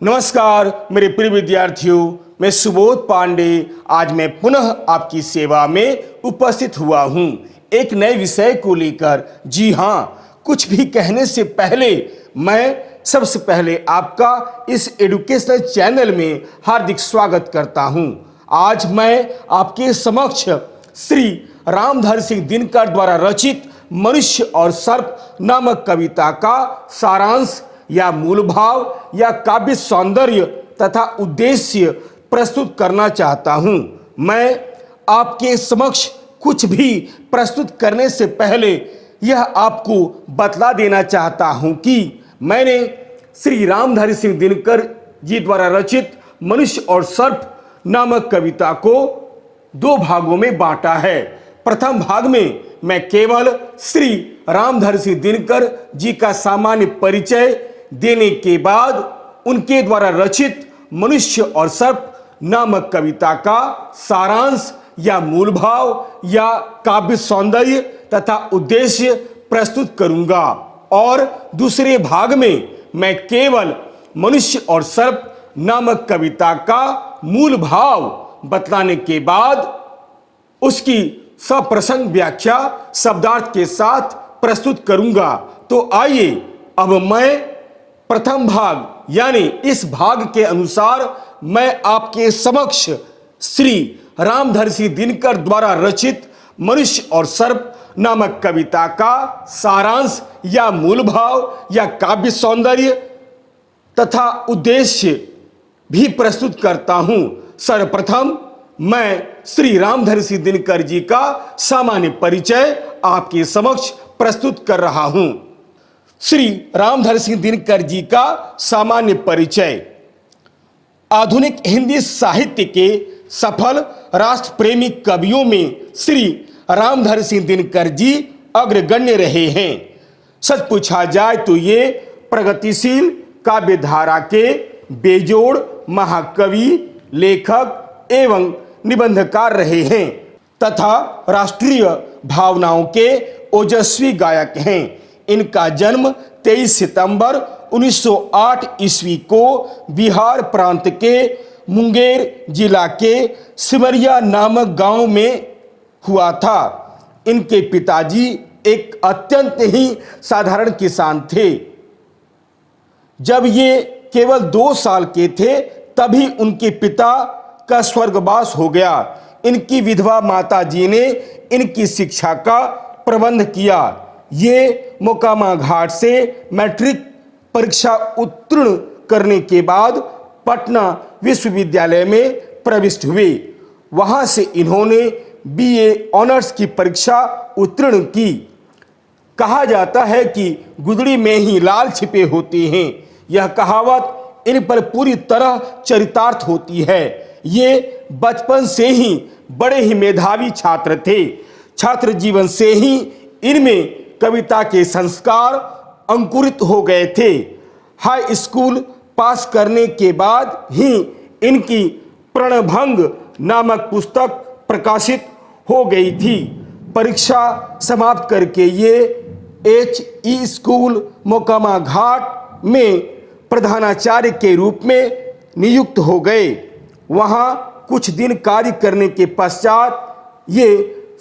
नमस्कार मेरे प्रिय विद्यार्थियों, मैं सुबोध पांडे आज मैं पुनः आपकी सेवा में उपस्थित हुआ हूं एक नए विषय को लेकर। जी हाँ, कुछ भी कहने से पहले मैं सबसे पहले आपका इस एजुकेशनल चैनल में हार्दिक स्वागत करता हूं। आज मैं आपके समक्ष श्री रामधारी सिंह दिनकर द्वारा रचित मनुष्य और सर्प नामक कविता का सारांश या मूल भाव या काव्य सौंदर्य तथा उद्देश्य प्रस्तुत करना चाहता हूं। मैं आपके समक्ष कुछ भी प्रस्तुत करने से पहले यह आपको बतला देना चाहता हूं कि मैंने श्री रामधारी सिंह दिनकर जी द्वारा रचित मनुष्य और सर्प नामक कविता को दो भागों में बांटा है। प्रथम भाग में मैं केवल श्री रामधारी सिंह दिनकर जी का सामान्य परिचय देने के बाद उनके द्वारा रचित मनुष्य और सर्प नामक कविता का सारांश या मूल भाव या काव्य सौंदर्य तथा उद्देश्य प्रस्तुत करूंगा, और दूसरे भाग में मैं केवल मनुष्य और सर्प नामक कविता का मूल भाव बतलाने के बाद उसकी सप्रसंग व्याख्या शब्दार्थ के साथ प्रस्तुत करूंगा। तो आइए अब मैं प्रथम भाग यानी इस भाग के अनुसार मैं आपके समक्ष श्री रामधारी सिंह दिनकर द्वारा रचित मनुष्य और सर्प नामक कविता का सारांश या मूल भाव या काव्य सौंदर्य तथा उद्देश्य भी प्रस्तुत करता हूं। सर्वप्रथम मैं श्री रामधारी सिंह दिनकर जी का सामान्य परिचय आपके समक्ष प्रस्तुत कर रहा हूं। श्री रामधारी सिंह दिनकर जी का सामान्य परिचय। आधुनिक हिंदी साहित्य के सफल राष्ट्र प्रेमी कवियों में श्री रामधारी सिंह दिनकर जी अग्रगण्य रहे हैं। सच पूछा जाए तो ये प्रगतिशील काव्य धारा के बेजोड़ महाकवि, लेखक एवं निबंधकार रहे हैं तथा राष्ट्रीय भावनाओं के ओजस्वी गायक हैं। इनका जन्म 23 सितंबर 1908 ईस्वी को बिहार प्रांत के मुंगेर जिला के सिमरिया नामक गांव में हुआ था। इनके पिताजी एक अत्यंत ही साधारण किसान थे। जब ये केवल 2 साल के थे तभी उनके पिता का स्वर्गवास हो गया। इनकी विधवा माता जी ने इनकी शिक्षा का प्रबंध किया। ये मोकामा घाट से मैट्रिक परीक्षा उत्तीर्ण करने के बाद पटना विश्वविद्यालय में प्रविष्ट हुए। वहां से इन्होंने बीए ऑनर्स की परीक्षा उत्तीर्ण की। कहा जाता है कि गुदड़ी में ही लाल छिपे होते हैं। यह कहावत इन पर पूरी तरह चरितार्थ होती है। ये बचपन से ही बड़े ही मेधावी छात्र थे। छात्र जीवन से ही इनमें कविता के संस्कार अंकुरित हो गए थे। हाई स्कूल पास करने के बाद ही इनकी प्रणभंग नामक पुस्तक प्रकाशित हो गई थी। परीक्षा समाप्त करके ये HE स्कूल मोकामा घाट में प्रधानाचार्य के रूप में नियुक्त हो गए। वहाँ कुछ दिन कार्य करने के पश्चात ये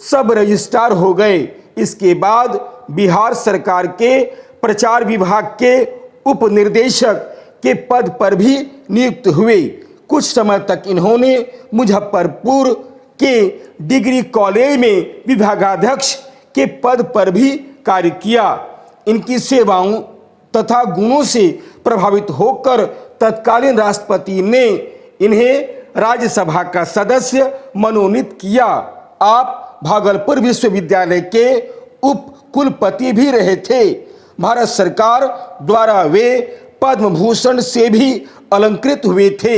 सब रजिस्ट्रार हो गए। इसके बाद बिहार सरकार के प्रचार विभाग के उप निर्देशक के पद पर भी नियुक्त हुए। कुछ समय तक इन्होंने मुजफ्फरपुर के डिग्री कॉलेज में विभागाध्यक्ष के पद पर भी कार्य किया। इनकी सेवाओं तथा गुणों से प्रभावित होकर तत्कालीन राष्ट्रपति ने इन्हें राज्यसभा का सदस्य मनोनीत किया। आप भागलपुर विश्वविद्यालय के उप कुलपति भी रहे थे। भारत सरकार द्वारा वे पद्म भूषण से भी अलंकृत हुए थे।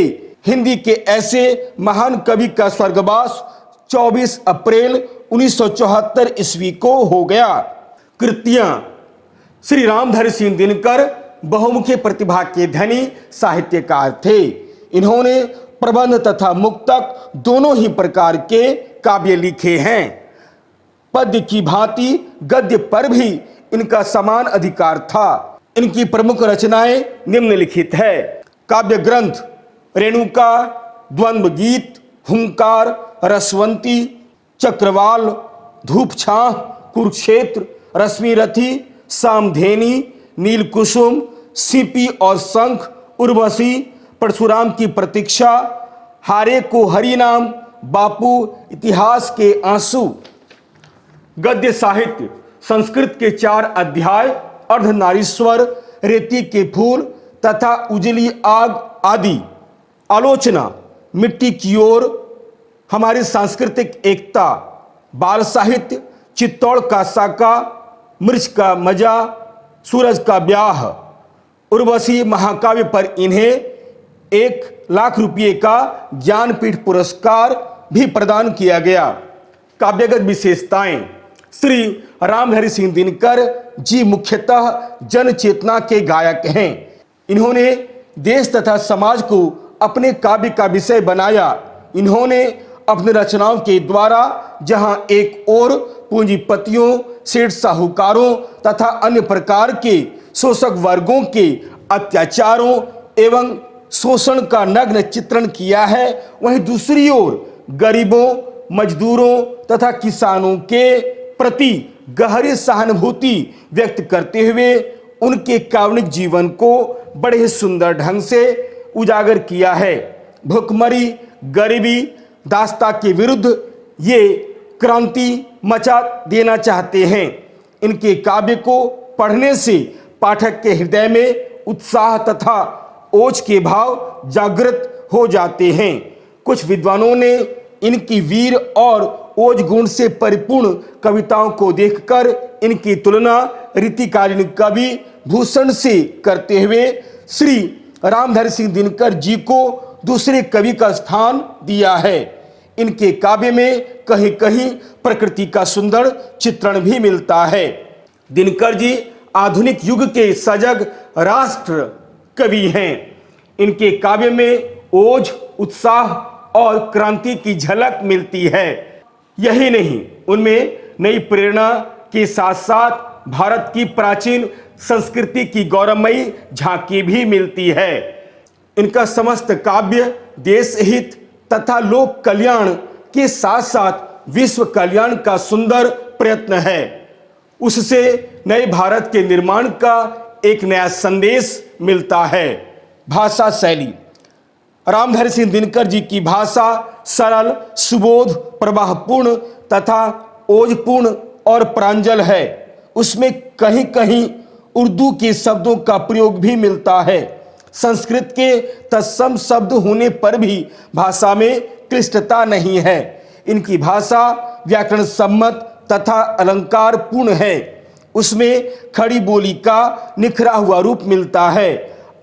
हिंदी के ऐसे महान कवि का स्वर्गवास 24 अप्रैल 1974 ईस्वी को हो गया। कृतियां। श्री रामधारी सिंह दिनकर बहुमुखी प्रतिभा के धनी साहित्यकार थे। इन्होंने प्रबंध तथा मुक्तक दोनों ही प्रकार के काव्य लिखे हैं। पद्य की भांति गद्य पर भी इनका समान अधिकार था। इनकी प्रमुख रचनाएं निम्नलिखित है। काव्य ग्रंथ रेणुका, द्वंद्व गीत, हुंकार, रसवंती, चक्रवाल, धूप छाह, कुरुक्षेत्र, रश्मिरथी, सामधेनी, नीलकुसुम, सीपी और शंख, उर्वशी, परशुराम की प्रतीक्षा, हारे को हरि नाम, बापू, इतिहास के आंसू। गद्य साहित्य संस्कृत के 4 अध्याय, अर्धनारीश्वर, रेती के फूल तथा उजली आग आदि। आलोचना मिट्टी की ओर, हमारी सांस्कृतिक एकता। बाल साहित्य चित्तौड़ का साका, मिर्च का मजा, सूरज का ब्याह। उर्वशी महाकाव्य पर इन्हें 1,00,000 रुपये का ज्ञानपीठ पुरस्कार भी प्रदान किया गया। काव्यगत विशेषताएं। श्री रामधारी सिंह दिनकर जी मुख्यतः जन चेतना के गायक हैं। इन्होंने देश तथा समाज को अपने काव्य का विषय बनाया। इन्होंने अपनी रचनाओं के द्वारा जहां एक ओर पूंजीपतियों, सेठ साहूकारों तथा अन्य प्रकार के शोषक वर्गों के अत्याचारों एवं शोषण का नग्न चित्रण किया है, वहीं दूसरी ओर गरीबों, मजदूरों तथा किसानों के प्रति गहरी सहानुभूति व्यक्त करते हुए उनके काल्पनिक जीवन को बड़े ही सुंदर ढंग से उजागर किया है। भूखमरी, गरीबी, दास्ता के विरुद्ध ये क्रांति मचा देना चाहते हैं। इनके काव्य को पढ़ने से पाठक के हृदय में उत्साह तथा ओज के भाव जागृत हो जाते हैं। कुछ विद्वानों ने इनकी वीर और ओज गुण से परिपूर्ण कविताओं को देखकर इनकी तुलना रीतिकालीन कवि भूषण से करते हुए श्री रामधारी सिंह दिनकर जी को दूसरे कवि का स्थान दिया है। इनके काव्य में कहीं कहीं प्रकृति का सुंदर चित्रण भी मिलता है। दिनकर जी आधुनिक युग के सजग राष्ट्र कवि हैं। इनके काव्य में ओज, उत्साह और क्रांति की झलक मिलती है। यही नहीं, उनमें नई प्रेरणा के साथ साथ भारत की प्राचीन संस्कृति की गौरवमयी झांकी भी मिलती है। इनका समस्त काव्य देश हित तथा लोक कल्याण के साथ साथ विश्व कल्याण का सुंदर प्रयत्न है। उससे नए भारत के निर्माण का एक नया संदेश मिलता है। भाषा शैली। रामधारी सिंह दिनकर जी की भाषा सरल, सुबोध, प्रवाहपूर्ण तथा ओजपूर्ण और प्रांजल है। उसमें कहीं कहीं उर्दू के शब्दों का प्रयोग भी मिलता है। संस्कृत के तत्सम शब्द होने पर भी भाषा में क्लिष्टता नहीं है। इनकी भाषा व्याकरण सम्मत तथा अलंकार पूर्ण है। उसमें खड़ी बोली का निखरा हुआ रूप मिलता है।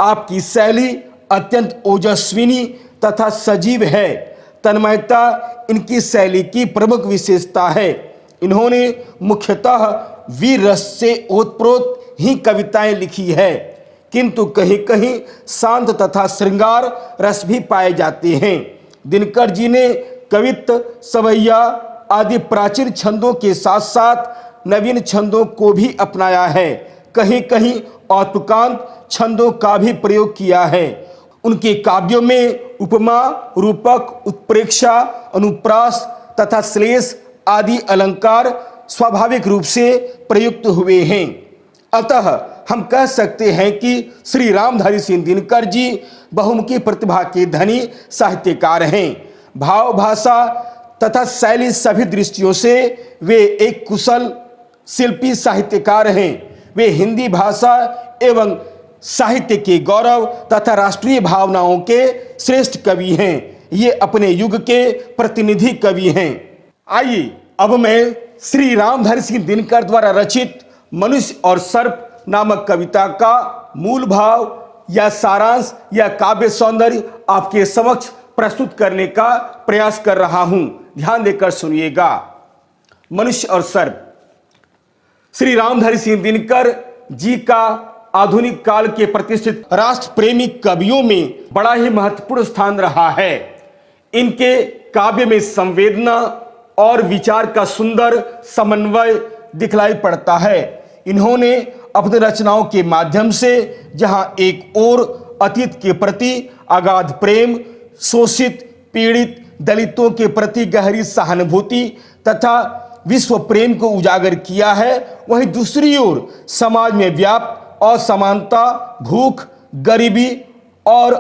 आपकी शैली अत्यंत ओजस्विनी तथा सजीव है। तन्मयता इनकी शैली की प्रमुख विशेषता है। इन्होंने मुख्यतः वीर रस से ओतप्रोत ही कविताएं लिखी है, किंतु कहीं कहीं शांत तथा श्रृंगार रस भी पाए जाते हैं। दिनकर जी ने कवित्व, सवैया आदि प्राचीन छंदों के साथ साथ नवीन छंदों को भी अपनाया है। कहीं कहीं औत्तुकांत छंदों का भी प्रयोग किया है। उनके काव्यों में उपमा, रूपक, उत्प्रेक्षा, अनुप्रास तथा श्लेष आदि अलंकार स्वाभाविक रूप से प्रयुक्त हुए हैं। अतः हम कह सकते हैं कि श्री रामधारी सिंह दिनकर जी बहुमुखी प्रतिभा के धनी साहित्यकार हैं। भाव, भाषा तथा शैली सभी दृष्टियों से वे एक कुशल शिल्पी साहित्यकार हैं। वे हिंदी भाषा एवं साहित्य के गौरव तथा राष्ट्रीय भावनाओं के श्रेष्ठ कवि हैं। ये अपने युग के प्रतिनिधि कवि हैं। आइए अब मैं श्री रामधारी सिंह दिनकर द्वारा रचित मनुष्य और सर्प नामक कविता का मूल भाव या सारांश या काव्य सौंदर्य आपके समक्ष प्रस्तुत करने का प्रयास कर रहा हूं। ध्यान देकर सुनिएगा। मनुष्य और सर्प। श्री रामधारी सिंह दिनकर जी का आधुनिक काल के प्रतिष्ठित राष्ट्र प्रेमी कवियों में बड़ा ही महत्वपूर्ण स्थान रहा है। इनके काव्य में संवेदना और विचार का सुंदर समन्वय दिखलाई पड़ता है। इन्होंने अपनी रचनाओं के माध्यम से जहां एक ओर अतीत के प्रति अगाध प्रेम, शोषित, पीड़ित दलितों के प्रति गहरी सहानुभूति तथा विश्व प्रेम को उजागर किया है। वहीं दूसरी ओर समाज में व्याप्त असमानता, भूख, गरीबी और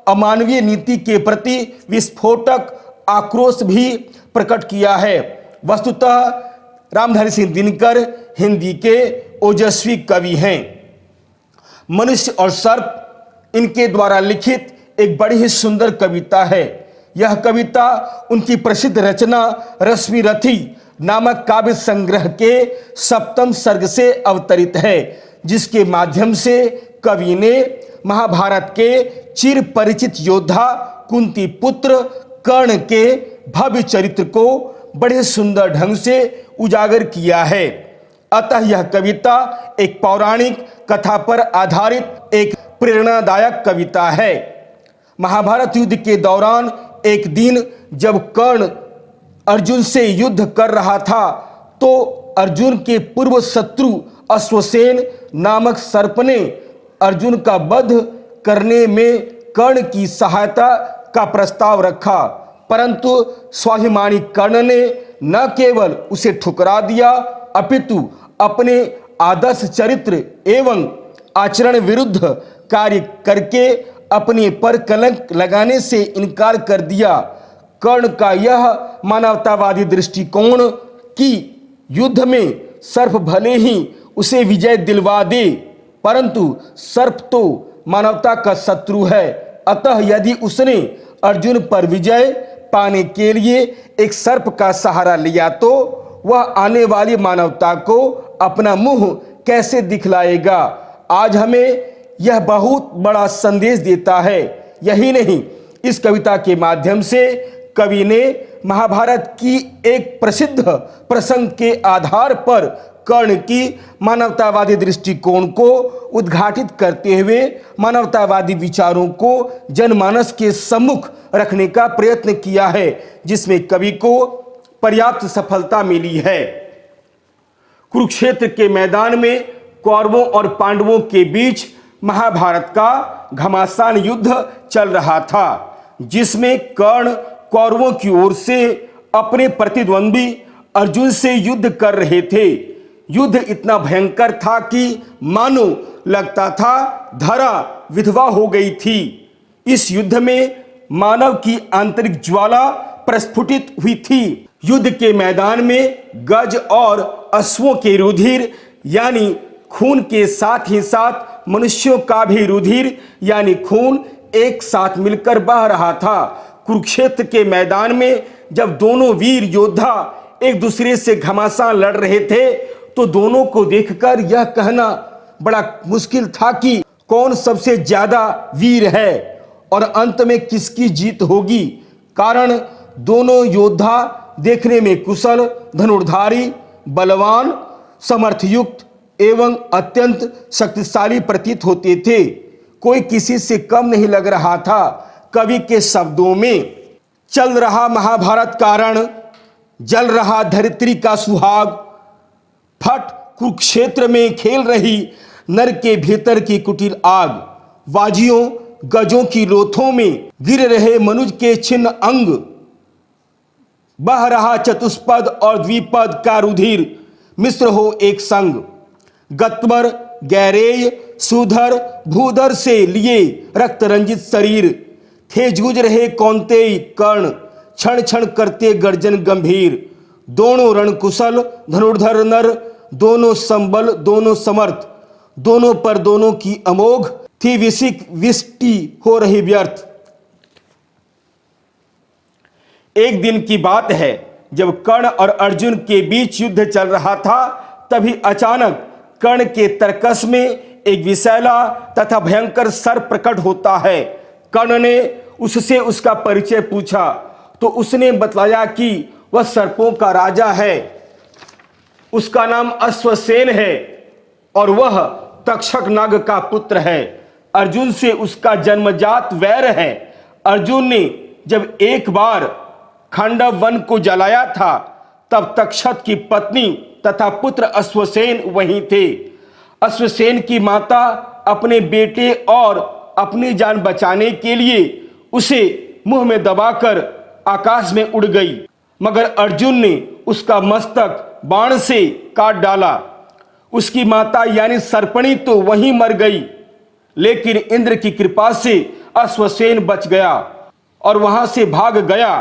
अमानवीय नीति के प्रति विस्फोटक आक्रोश भी प्रकट किया है। वस्तुतः रामधारी सिंह दिनकर हिंदी के ओजस्वी कवि हैं। मनुष्य और सर्प इनके द्वारा लिखित एक बड़ी ही सुंदर कविता है। यह कविता उनकी प्रसिद्ध रचना रश्मि रथी नामक काव्य संग्रह के 7वें सर्ग से अवतरित है, जिसके माध्यम से कवि ने महाभारत के चिर परिचित योद्धा कुंती पुत्र कर्ण के भव्य चरित्र को बड़े सुंदर ढंग से उजागर किया है। अतः यह कविता एक पौराणिक कथा पर आधारित एक प्रेरणादायक कविता है। महाभारत युद्ध के दौरान एक दिन जब कर्ण अर्जुन से युद्ध कर रहा था, तो अर्जुन के पूर्व शत्रु अश्वसेन नामक सर्प ने अर्जुन का वध करने में कर्ण की सहायता का प्रस्ताव रखा, परंतु स्वाभिमानी कर्ण ने न केवल उसे ठुकरा दिया, अपितु अपने आदर्श चरित्र एवं आचरण विरुद्ध कार्य करके अपने पर कलंक लगाने से इनकार कर दिया। कर्ण का यह मानवतावादी दृष्टिकोण कि युद्ध में सर्प भले ही उसे विजय दिलवा दे, परंतु सर्प तो मानवता का शत्रु है, अतः यदि उसने अर्जुन पर विजय पाने के लिए एक सर्प का सहारा लिया तो वह आने वाली मानवता को अपना मुंह कैसे दिखलाएगा। आज हमें यह बहुत बड़ा संदेश देता है। यही नहीं, इस कविता के माध्यम से कवि ने महाभारत की एक प्रसिद्ध प्रसंग के आधार पर कर्ण की मानवतावादी दृष्टिकोण को उद्घाटित करते हुए मानवतावादी विचारों को जनमानस के सम्मुख रखने का प्रयत्न किया है, जिसमें कवि को पर्याप्त सफलता मिली है। कुरुक्षेत्र के मैदान में कौरवों और पांडवों के बीच महाभारत का घमासान युद्ध चल रहा था, जिसमें कर्ण कौरवों की ओर से अपने प्रतिद्वंदी अर्जुन से युद्ध कर रहे थे। युद्ध इतना भयंकर था कि मानो लगता था धरा विधवा हो गई थी। इस युद्ध में मानव की आंतरिक ज्वाला प्रस्फुटित हुई थी। युद्ध के मैदान में गज और अश्वों के रुधिर यानी खून के साथ ही साथ मनुष्यों का भी रुधिर यानी खून एक साथ मिलकर बह रहा था। कुरुक्षेत्र के मैदान में जब दोनों वीर योद्धा एक दूसरे से घमासान लड़ रहे थे, तो दोनों को देखकर यह कहना बड़ा मुश्किल था कि कौन सबसे ज्यादा वीर है और अंत में किसकी जीत होगी। कारण दोनों योद्धा देखने में कुशल, धनुर्धारी, बलवान, समर्थयुक्त एवं अत्यंत शक्तिशाली प्रतीत होते थे। कोई किसी से कम नहीं लग रहा था। कवि के शब्दों में चल रहा महाभारत का रण, जल रहा धरित्री का सुहाग, फट कुरुक्षेत्र में खेल रही नर के भीतर की कुटिल आग, बाजियों गजों की लोथों में गिर रहे मनुज के छिन्न अंग, बह रहा चतुष्पद और द्विपद का रुधिर मिश्र हो एक संग, गत्वर गैरेय सुधर भूधर से लिए रक्त रंजित शरीर, थे जूझ रहे कौन्तेय कर्ण क्षण क्षण करते गर्जन गंभीर, दोनों रणकुशल धनुर्धर नर, दोनों संबल दोनों समर्थ, दोनों पर दोनों की अमोघ थी विसिक विष्टि हो रही व्यर्थ। एक दिन की बात है जब कर्ण और अर्जुन के बीच युद्ध चल रहा था, तभी अचानक कर्ण के तरकस में एक विषैला तथा भयंकर सर्प प्रकट होता है। कर्ण ने उससे उसका परिचय पूछा तो उसने बतलाया कि वह सर्पों का राजा है, उसका नाम अश्वसेन है और वह तक्षक नाग का पुत्र है। अर्जुन से उसका जन्मजात वैर है। अर्जुन ने जब एक बार खांडव वन को जलाया था, तब तक्षक की पत्नी तथा पुत्र अश्वसेन वहीं थे। अश्वसेन की माता अपने बेटे और अपनी जान बचाने के लिए उसे मुंह में दबाकर आकाश में उड़ गई, मगर अर्जुन ने उसका मस्तक बाण से काट डाला। उसकी माता यानी सर्पणी तो वहीं मर गई, लेकिन इंद्र की कृपा से अश्वसेन बच गया और वहां से भाग गया।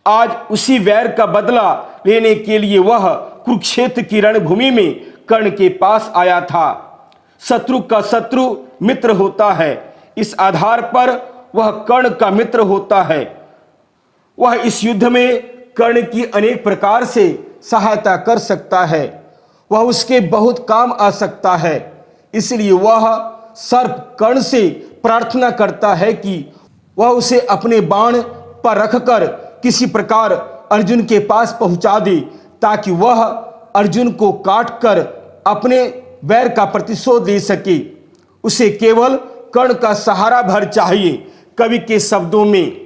आज उसी वैर का बदला लेने के लिए वह कुरुक्षेत्र की रणभूमि में कर्ण के पास आया था। शत्रु का शत्रु मित्र होता है, इस आधार पर वह कर्ण का मित्र होता है। वह इस युद्ध में कर्ण की अनेक प्रकार से सहायता कर सकता है, वह उसके बहुत काम आ सकता है। इसलिए वह सर्प कर्ण से प्रार्थना करता है कि वह उसे अपने बाण पर रखकर किसी प्रकार अर्जुन के पास पहुंचा दे, ताकि वह अर्जुन को काटकर अपने वैर का प्रतिशोध ले सके। उसे केवल कर्ण का सहारा भर चाहिए। कवि के शब्दों में,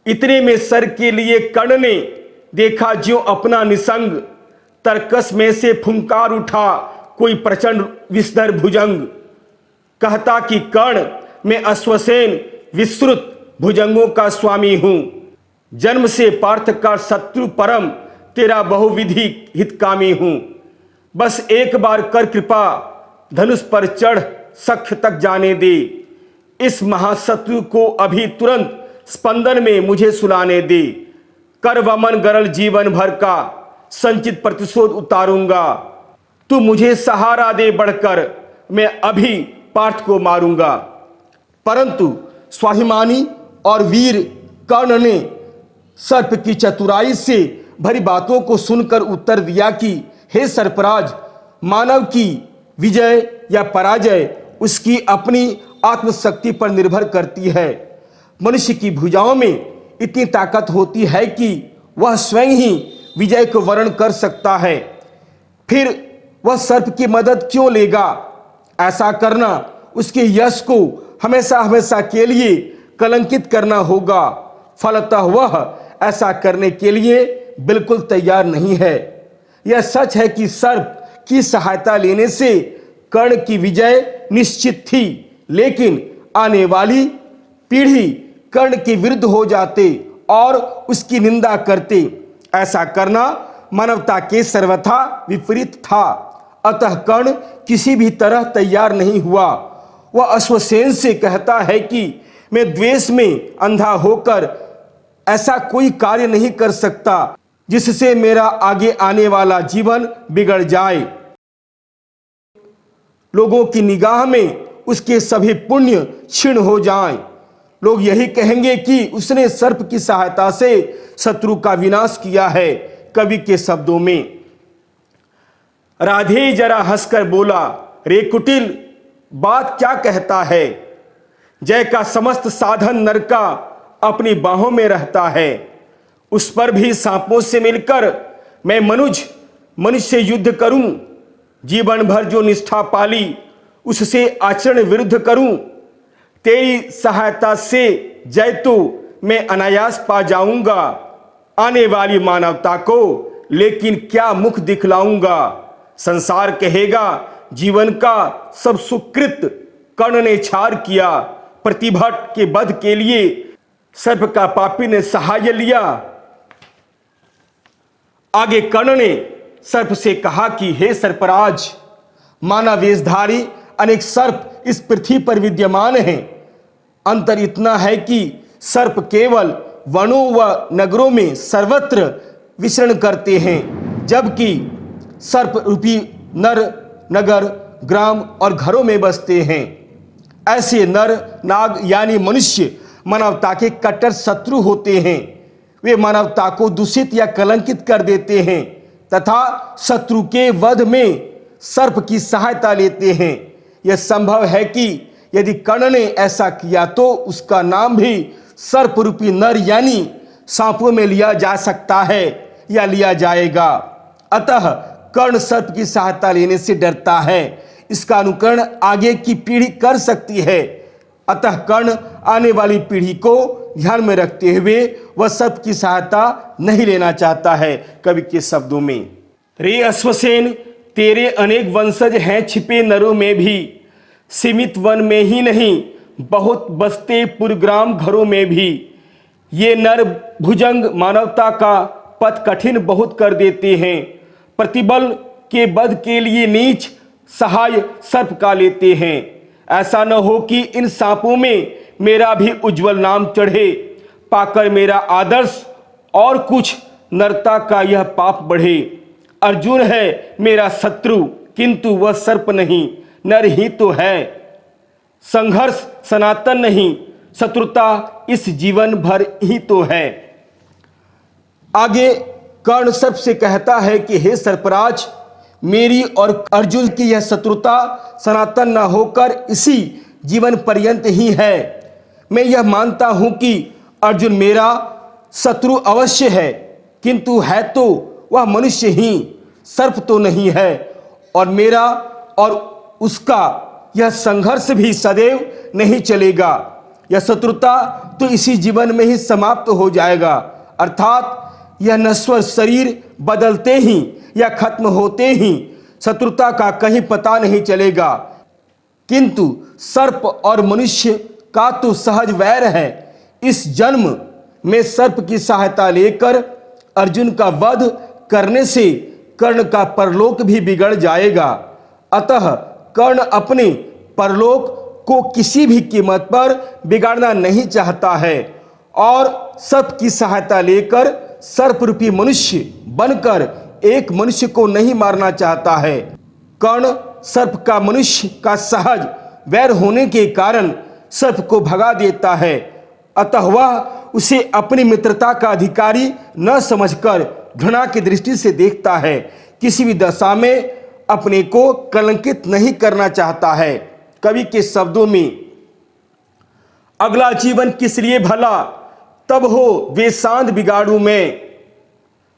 इतने में सर के लिए कर्ण ने देखा ज्यों अपना निसंग, तरकस में से फुंकार उठा कोई प्रचंड विषधर भुजंग। कहता कि कर्ण मैं अश्वसेन विस्तृत भुजंगों का स्वामी हूं, जन्म से पार्थ का शत्रु परम, तेरा बहुविधि हितकामी हूं। बस एक बार कर कृपा, धनुष पर चढ़ सख्य तक जाने दे, इस महाशत्रु को अभी तुरंत स्पंदन में मुझे सुलाने दे। कर वमन गरल जीवन भर का, संचित प्रतिशोध उतारूंगा। तू मुझे सहारा दे बढ़कर, मैं अभी पार्थ को मारूंगा। परंतु स्वाभिमानी और वीर कर्ण ने सर्प की चतुराई से भरी बातों को सुनकर उत्तर दिया कि हे सर्पराज, मानव की विजय या पराजय उसकी अपनी आत्मशक्ति पर निर्भर करती है। मनुष्य की भुजाओं में इतनी ताकत होती है कि वह स्वयं ही विजय को वर्ण कर सकता है, फिर वह सर्प की मदद क्यों लेगा? ऐसा करना उसके यश को हमेशा हमेशा के लिए कलंकित करना होगा। फलतः वह ऐसा करने के लिए बिल्कुल तैयार नहीं है। यह सच है कि सर्प की सहायता लेने से कर्ण की विजय निश्चित थी, लेकिन आने वाली पीढ़ी कर्ण के विरुद्ध हो जाते और उसकी निंदा करते। ऐसा करना मानवता के सर्वथा विपरीत था। अतः कर्ण किसी भी तरह तैयार नहीं हुआ। वह अश्वसेन से कहता है कि मैं द्वेष में अंधा होकर ऐसा कोई कार्य नहीं कर सकता जिससे मेरा आगे आने वाला जीवन बिगड़ जाए। लोगों की निगाह में उसके सभी पुण्य क्षीण हो जाएं। लोग यही कहेंगे कि उसने सर्प की सहायता से शत्रु का विनाश किया है। कवि के शब्दों में, राधे जरा हंसकर बोला, रे कुटिल बात क्या कहता है? जय का समस्त साधन नर का अपनी बाहों में रहता है। उस पर भी सांपों से मिलकर मैं मनुष्य से युद्ध करूं। जीवन भर जो निष्ठा पाली उससे आचरण विरुद्ध करूं। तेरी सहायता से जय तो मैं अनायास पा जाऊंगा आने वाली मानवता को, लेकिन क्या मुख दिखलाऊंगा? संसार कहेगा जीवन का सब सुकृत कर्ण ने छार किया। प्रतिभट के वध के लिए सर्प का पापी ने सहाय लिया। आगे कर्ण ने सर्प से कहा कि हे सर्पराज, मानव वेशधारी अनेक सर्प इस पृथ्वी पर विद्यमान हैं। अंतर इतना है कि सर्प केवल वनों व नगरों में सर्वत्र विचरण करते हैं, जबकि सर्प रूपी नर नगर, ग्राम और घरों में बसते हैं। ऐसे नर नाग यानी मनुष्य मानवता के कट्टर शत्रु होते हैं। वे मानवता को दूषित या कलंकित कर देते हैं तथा शत्रु के वध में सर्प की सहायता लेते हैं। यह संभव है कि यदि कर्ण ने ऐसा किया तो उसका नाम भी सर्प रूपी नर यानी सांपों में लिया जा सकता है या लिया जाएगा। अतः कर्ण सर्प की सहायता लेने से डरता है। इसका अनुकरण आगे की पीढ़ी कर सकती है। अतः कर्ण आने वाली पीढ़ी को ध्यान में रखते हुए वह सर्प की सहायता नहीं लेना चाहता है। कवि के शब्दों में, रे अश्वसेन तेरे अनेक वंशज हैं छिपे नरों में भी, सीमित वन में ही नहीं, बहुत बसते पुरग्राम घरों में भी ये नर भुजंग मानवता का पथ कठिन बहुत कर देते हैं। प्रतिबल के बध के लिए नीच सहाय सर्प का लेते हैं। ऐसा न हो कि इन सांपों में मेरा भी उज्जवल नाम चढ़े, पाकर मेरा आदर्श और कुछ नरता का यह पाप बढ़े। अर्जुन है मेरा शत्रु, किंतु वह सर्प नहीं, नर ही तो है। संघर्ष सनातन नहीं, शत्रुता इस जीवन भर ही तो है। आगे कर्ण सर्प से कहता है कि हे सर्पराज, मेरी और अर्जुन की यह शत्रुता सनातन न होकर इसी जीवन पर्यंत ही है। मैं यह मानता हूं कि अर्जुन मेरा शत्रु अवश्य है, किंतु है तो वह मनुष्य ही, सर्प तो नहीं है। और मेरा और उसका यह संघर्ष भी सदैव नहीं चलेगा। यह शत्रुता तो इसी जीवन में ही समाप्त हो जाएगा, अर्थात यह नश्वर शरीर बदलते ही या खत्म होते ही शत्रुता का कहीं पता नहीं चलेगा। किंतु सर्प और मनुष्य का तो सहज वैर है। इस जन्म में सर्प की सहायता लेकर अर्जुन का वध करने से कर्ण का परलोक भी बिगड़ जाएगा। अतः कर्ण अपने परलोक को किसी भी कीमत पर बिगाड़ना नहीं चाहता है और सर्प की सहायता लेकर सर्प रूपी मनुष्य बनकर एक मनुष्य को नहीं मारना चाहता है। कर्ण सर्प का मनुष्य का सहज वैर होने के कारण सर्प को भगा देता है। अतः वह उसे अपनी मित्रता का अधिकारी न समझकर घृणा की दृष्टि से देखता है। किसी भी दशा में अपने को कलंकित नहीं करना चाहता है। कवि के शब्दों में, अगला जीवन किस लिए भला, तब हो वे सांध बिगाड़ू में,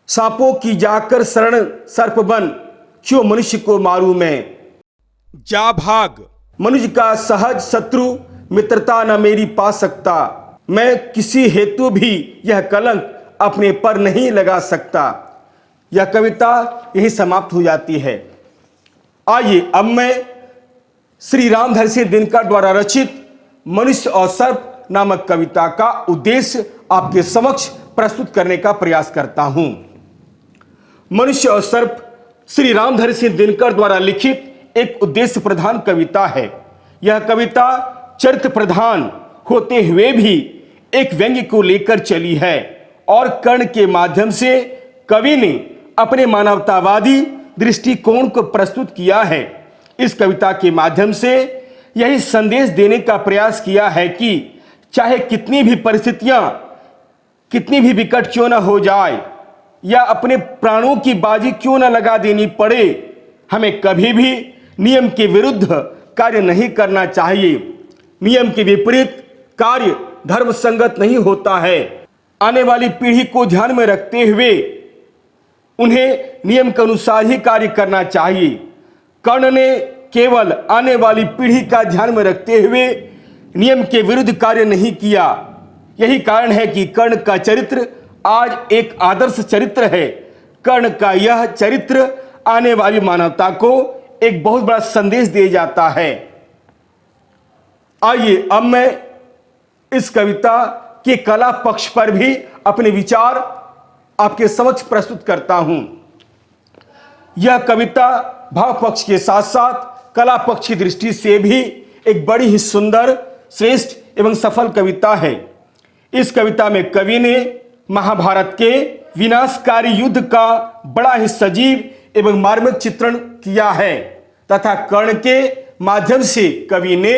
सांपों की जाकर शरण सर्प बन, क्यों मनुष्य को मारू मैं। जा भाग, मनुष्य का सहज शत्रु मित्रता न मेरी पा सकता, मैं किसी हेतु भी यह कलंक अपने पर नहीं लगा सकता। यह कविता यही समाप्त हो जाती है। आइए अब मैं श्री रामधर सिंह दिनकर द्वारा रचित मनुष्य और सर्प नामक कविता का उद्देश्य आपके समक्ष प्रस्तुत करने का प्रयास करता हूं। मनुष्य और सर्प श्री रामधर सिंह दिनकर द्वारा लिखित एक उद्देश्य प्रधान कविता है। यह कविता चरित्र प्रधान होते हुए भी एक व्यंग्य को लेकर चली है और कर्ण के माध्यम से कवि ने अपने मानवतावादी दृष्टिकोण को प्रस्तुत किया है। इस कविता के माध्यम से यही संदेश देने का प्रयास किया है कि चाहे कितनी भी परिस्थितियां कितनी भी विकट क्यों न हो जाए या अपने प्राणों की बाजी क्यों न लगा देनी पड़े, हमें कभी भी नियम के विरुद्ध कार्य नहीं करना चाहिए। नियम के विपरीत कार्य धर्म संगत नहीं होता है। आने वाली पीढ़ी को ध्यान में रखते हुए उन्हें नियम के अनुसार ही कार्य करना चाहिए। कर्ण ने केवल आने वाली पीढ़ी का ध्यान में रखते हुए नियम के विरुद्ध कार्य नहीं किया। यही कारण है कि कर्ण का चरित्र आज एक आदर्श चरित्र है। कर्ण का यह चरित्र आने वाली मानवता को एक बहुत बड़ा संदेश दे जाता है। आइए अब मैं इस कविता के कला पक्ष पर भी अपने विचार आपके समक्ष प्रस्तुत करता हूं। यह कविता भाव पक्ष के साथ साथ कला पक्ष की दृष्टि से भी एक बड़ी ही सुंदर, श्रेष्ठ एवं सफल कविता है। इस कविता में कवि ने महाभारत के विनाशकारी युद्ध का बड़ा ही सजीव एवं मार्मिक चित्रण किया है तथा कर्ण के माध्यम से कवि ने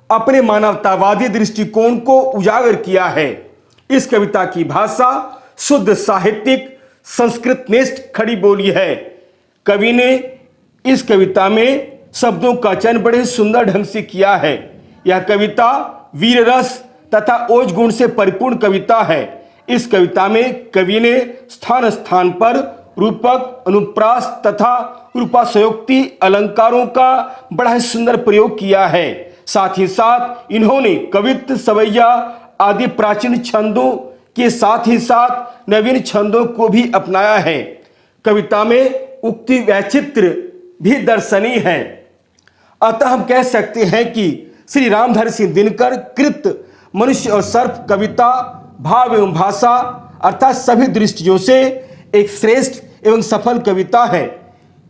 अपने मानवतावादी दृष्टिकोण को उजागर किया है। इस कविता की भाषा शुद्ध साहित्यिक संस्कृतनिष्ठ खड़ी बोली है। कवि ने इस कविता में शब्दों का चयन बड़े सुंदर ढंग से किया है। यह कविता वीर रस तथा ओज गुण से परिपूर्ण कविता है। इस कविता में कवि ने स्थान स्थान पर रूपक, अनुप्रास तथा रूपाशयोक्ति अलंकारों का बड़ा ही सुंदर प्रयोग किया है। साथ ही साथ इन्होंने कवित्व, सवैया आदि प्राचीन छंदों के साथ ही साथ नवीन छंदों को भी अपनाया है। कविता में उक्ति वैचित्र भी दर्शनीय है। अतः हम कह सकते हैं कि श्री रामधारी सिंह दिनकर कृत मनुष्य और सर्प कविता भाव एवं भाषा अर्थात सभी दृष्टियों से एक श्रेष्ठ एवं सफल कविता है।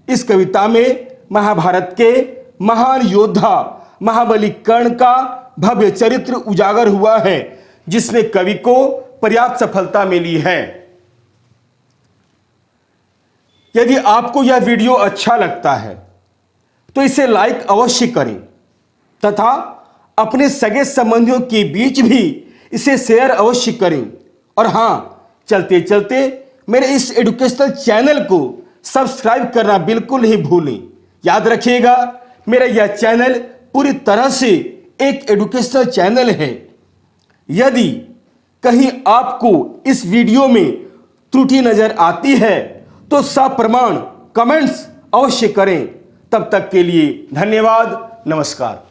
इस कविता में महाभारत के महान योद्धा महाबली कर्ण का भव्य चरित्र उजागर हुआ है, जिसमें कवि को पर्याप्त सफलता मिली है। यदि आपको यह वीडियो अच्छा लगता है तो इसे लाइक अवश्य करें तथा अपने सगे संबंधियों के बीच भी इसे शेयर अवश्य करें। और हाँ, चलते चलते मेरे इस एजुकेशनल चैनल को सब्सक्राइब करना बिल्कुल नहीं भूलें। याद रखिएगा, मेरा यह चैनल पूरी तरह से एक एजुकेशनल चैनल है। यदि कहीं आपको इस वीडियो में त्रुटि नजर आती है तो सप्रमाण कमेंट्स अवश्य करें। तब तक के लिए धन्यवाद, नमस्कार।